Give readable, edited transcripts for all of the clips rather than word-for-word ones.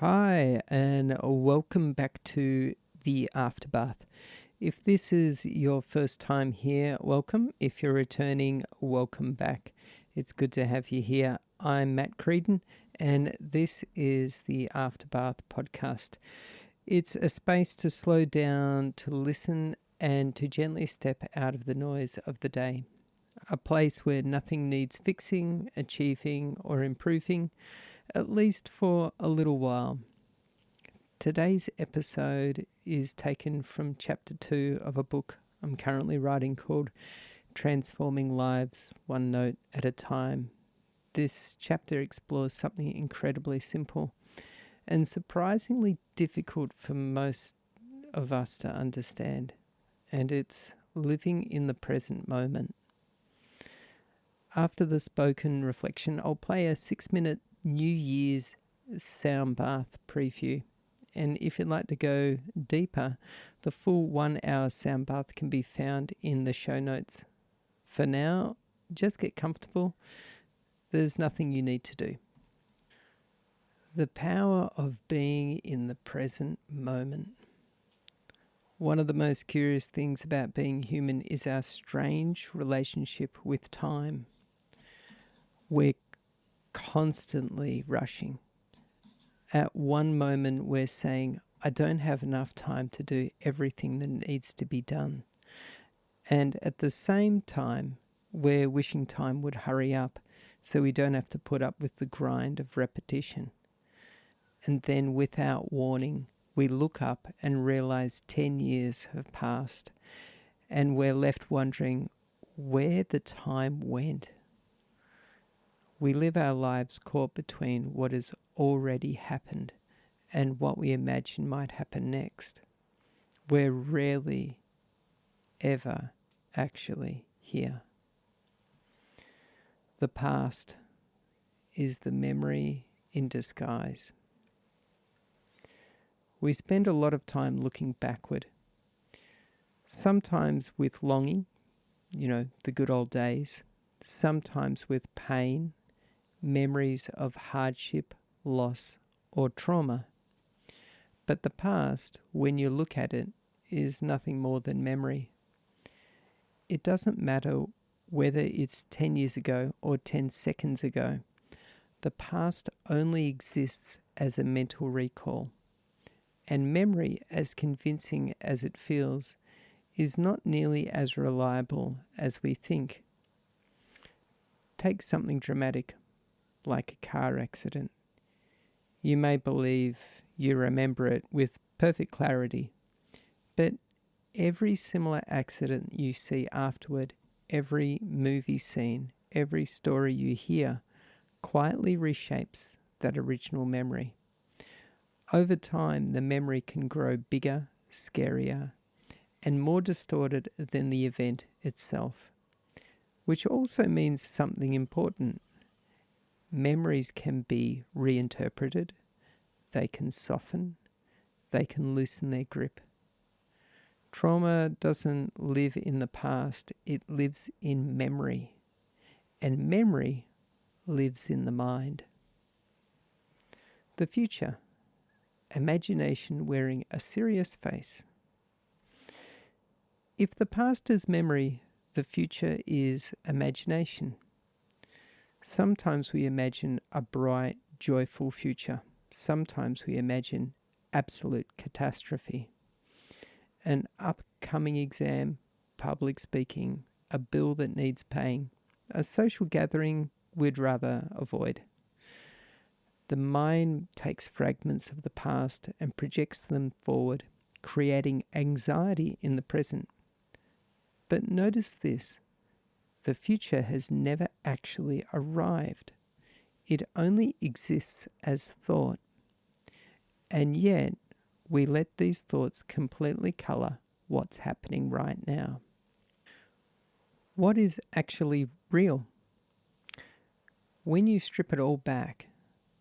Hi, and welcome back to the Afterbath. If this is your first time here, welcome. If you're returning, welcome back. It's good to have you here. I'm Matt Creedon, and this is the Afterbath podcast. It's a space to slow down, to listen, and to gently step out of the noise of the day. A place where nothing needs fixing, achieving, or improving, at least for a little while. Today's episode is taken from chapter 2 of a book I'm currently writing called Transforming Lives One Note at a Time. This chapter explores something incredibly simple and surprisingly difficult for most of us to understand, and it's living in the present moment. After the spoken reflection, I'll play a 6-minute New Year's sound bath preview. And if you'd like to go deeper, the full 1 hour sound bath can be found in the show notes. For now, just get comfortable. There's nothing you need to do. The power of being in the present moment. One of the most curious things about being human is our strange relationship with time. We're constantly rushing. At one moment, we're saying, I don't have enough time to do everything that needs to be done. And at the same time, we're wishing time would hurry up so we don't have to put up with the grind of repetition. And then, without warning, we look up and realize 10 years have passed, and we're left wondering where the time went. We live our lives caught between what has already happened and what we imagine might happen next. We're rarely, ever actually here. The past is the memory in disguise. We spend a lot of time looking backward, sometimes with longing, the good old days, sometimes with pain, memories of hardship, loss, or trauma. But the past, when you look at it, is nothing more than memory. It doesn't matter whether it's 10 years ago or 10 seconds ago. The past only exists as a mental recall. And memory, as convincing as it feels, is not nearly as reliable as we think. Take something dramatic, like a car accident. You may believe you remember it with perfect clarity, but every similar accident you see afterward, every movie scene, every story you hear, quietly reshapes that original memory. Over time, the memory can grow bigger, scarier, and more distorted than the event itself, which also means something important. Memories can be reinterpreted, they can soften, they can loosen their grip. Trauma doesn't live in the past, it lives in memory, and memory lives in the mind. The future. Imagination wearing a serious face. If the past is memory, the future is imagination. Sometimes we imagine a bright, joyful future. Sometimes we imagine absolute catastrophe. An upcoming exam, public speaking, a bill that needs paying, a social gathering we'd rather avoid. The mind takes fragments of the past and projects them forward, creating anxiety in the present. But notice this, the future has never actually arrived. It only exists as thought. And yet, we let these thoughts completely colour what's happening right now. What is actually real? When you strip it all back,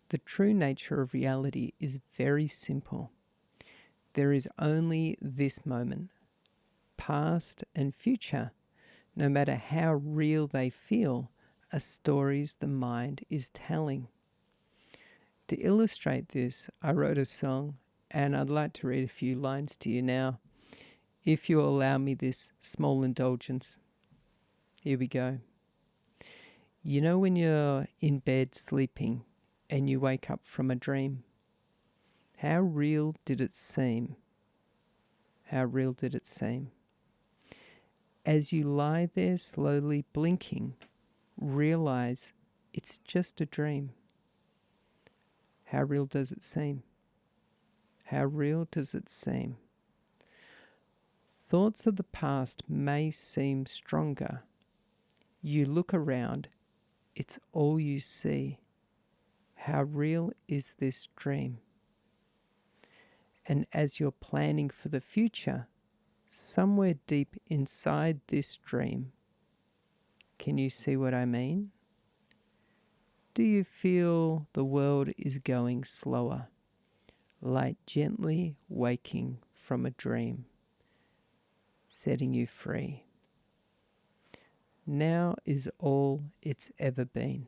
the true nature of reality is very simple. There is only this moment. Past and future, no matter how real they feel, are stories the mind is telling. To illustrate this, I wrote a song, and I'd like to read a few lines to you now, if you'll allow me this small indulgence. Here we go. You know when you're in bed sleeping and you wake up from a dream? How real did it seem? How real did it seem? As you lie there slowly blinking, realize it's just a dream. How real does it seem? How real does it seem? Thoughts of the past may seem stronger. You look around, it's all you see. How real is this dream? And as you're planning for the future, somewhere deep inside this dream, can you see what I mean? Do you feel the world is going slower, like gently waking from a dream, setting you free? Now is all it's ever been.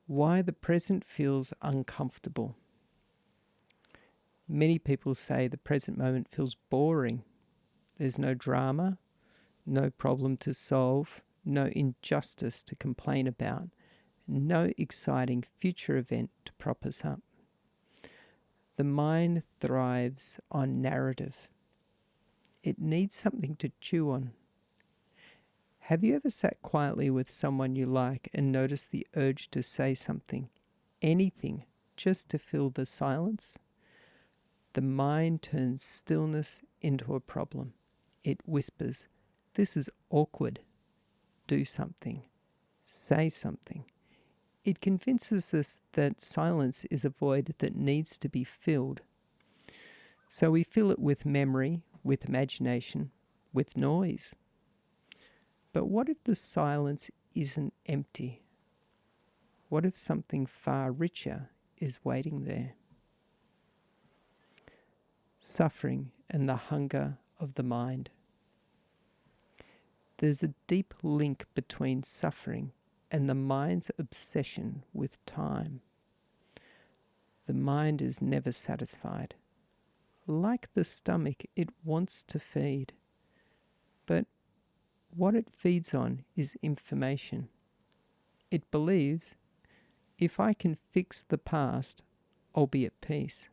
Why the present feels uncomfortable. Many people say the present moment feels boring. There's no drama, no problem to solve, no injustice to complain about, no exciting future event to prop us up. The mind thrives on narrative. It needs something to chew on. Have you ever sat quietly with someone you like and noticed the urge to say something, anything, just to fill the silence? The mind turns stillness into a problem. It whispers, "This is awkward. Do something. Say something." It convinces us that silence is a void that needs to be filled. So we fill it with memory, with imagination, with noise. But what if the silence isn't empty? What if something far richer is waiting there? Suffering and the hunger of the mind. There's a deep link between suffering and the mind's obsession with time. The mind is never satisfied. Like the stomach, it wants to feed. But what it feeds on is information. It believes, if I can fix the past, I'll be at peace.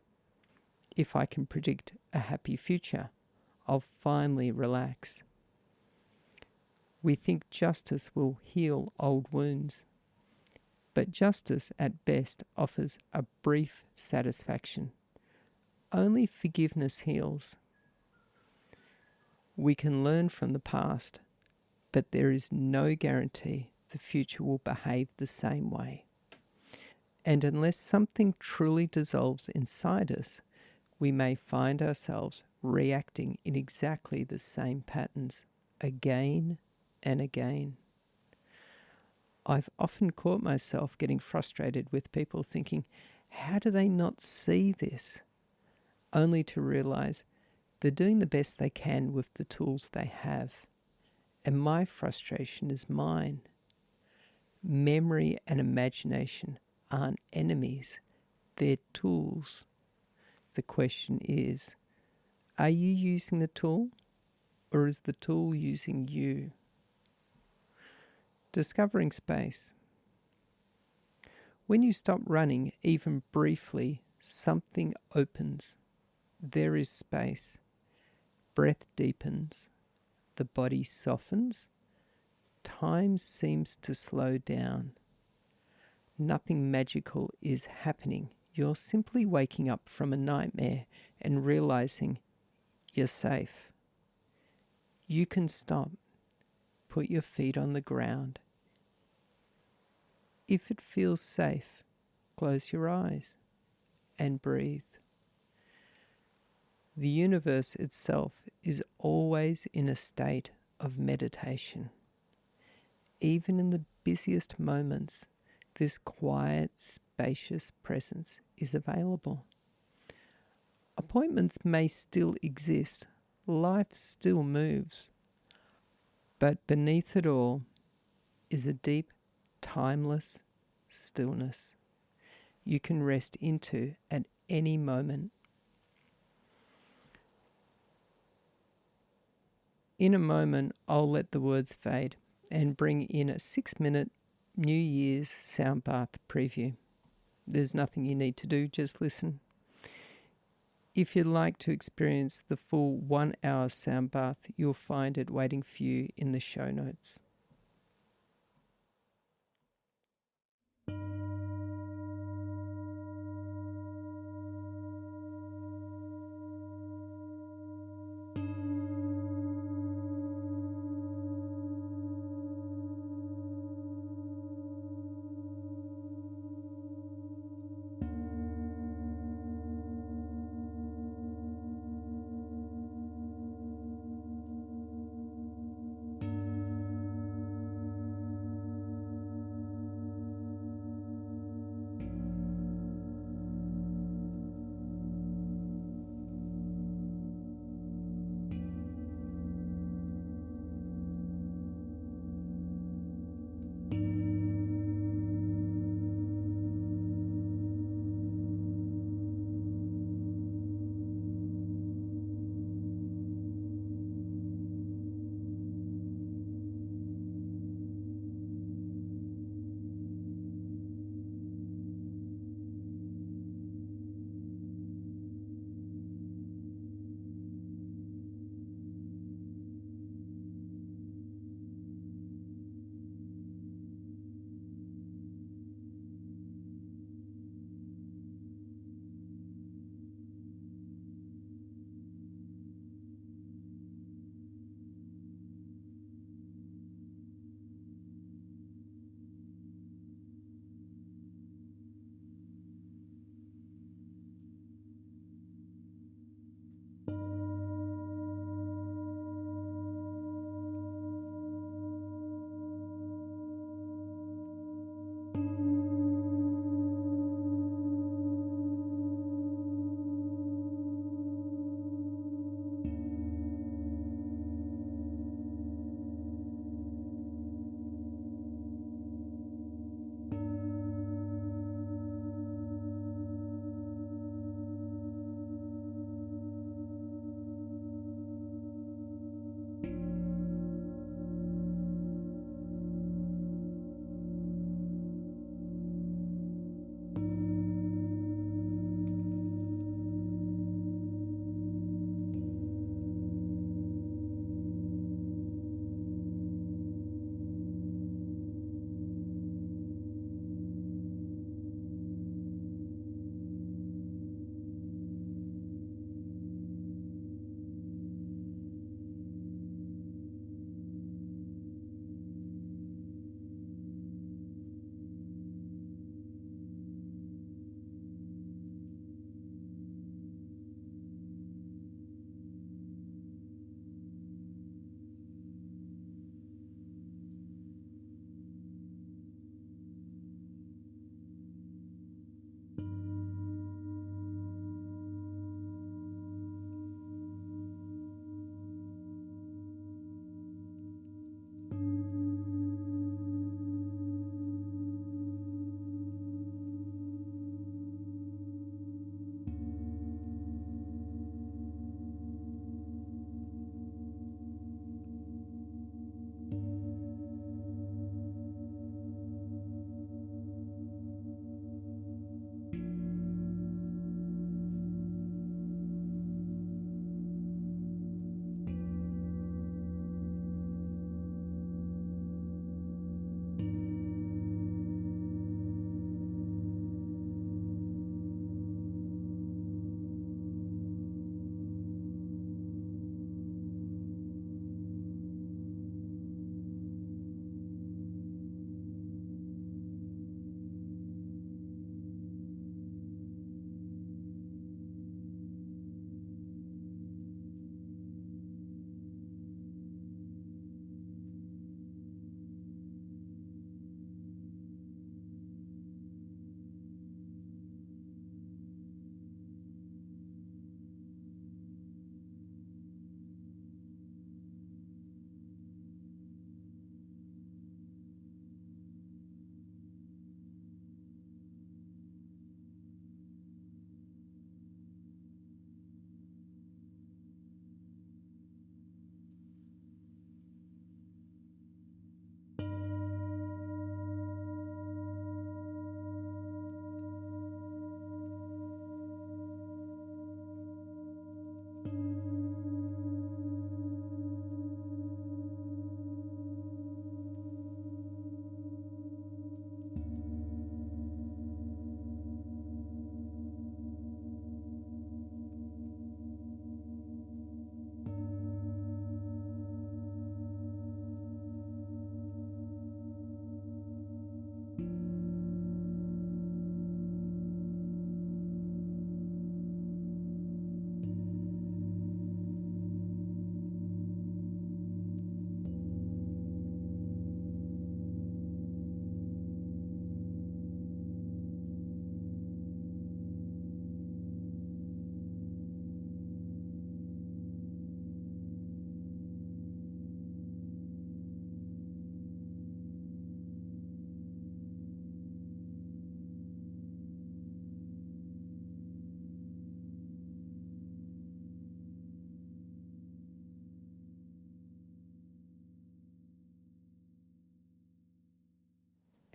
If I can predict a happy future, I'll finally relax. We think justice will heal old wounds. But justice at best offers a brief satisfaction. Only forgiveness heals. We can learn from the past, but there is no guarantee the future will behave the same way. And unless something truly dissolves inside us, we may find ourselves reacting in exactly the same patterns again and again. I've often caught myself getting frustrated with people thinking, how do they not see this? Only to realize they're doing the best they can with the tools they have. And my frustration is mine. Memory and imagination aren't enemies, they're tools. The question is, are you using the tool, or is the tool using you? Discovering space. When you stop running, even briefly, something opens. There is space. Breath deepens. The body softens. Time seems to slow down. Nothing magical is happening. You're simply waking up from a nightmare and realizing you're safe. You can stop. Put your feet on the ground. If it feels safe, close your eyes and breathe. The universe itself is always in a state of meditation. Even in the busiest moments, this quiet, spacious presence is available. Appointments may still exist, life still moves, but beneath it all is a deep, timeless stillness you can rest into at any moment. In a moment, I'll let the words fade and bring in a 6-minute New Year's sound bath preview. There's nothing you need to do, just listen. If you'd like to experience the full 1 hour sound bath, you'll find it waiting for you in the show notes.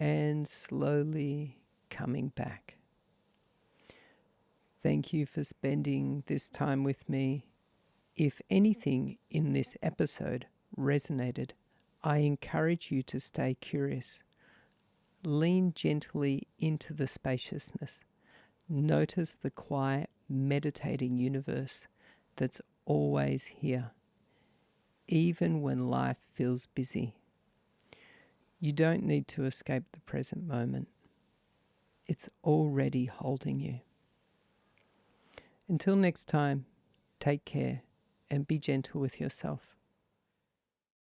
and slowly coming back. Thank you for spending this time with me. If anything in this episode resonated, I encourage you to stay curious. Lean gently into the spaciousness. Notice the quiet, meditating universe that's always here, even when life feels busy. You don't need to escape the present moment. It's already holding you. Until next time, take care and be gentle with yourself.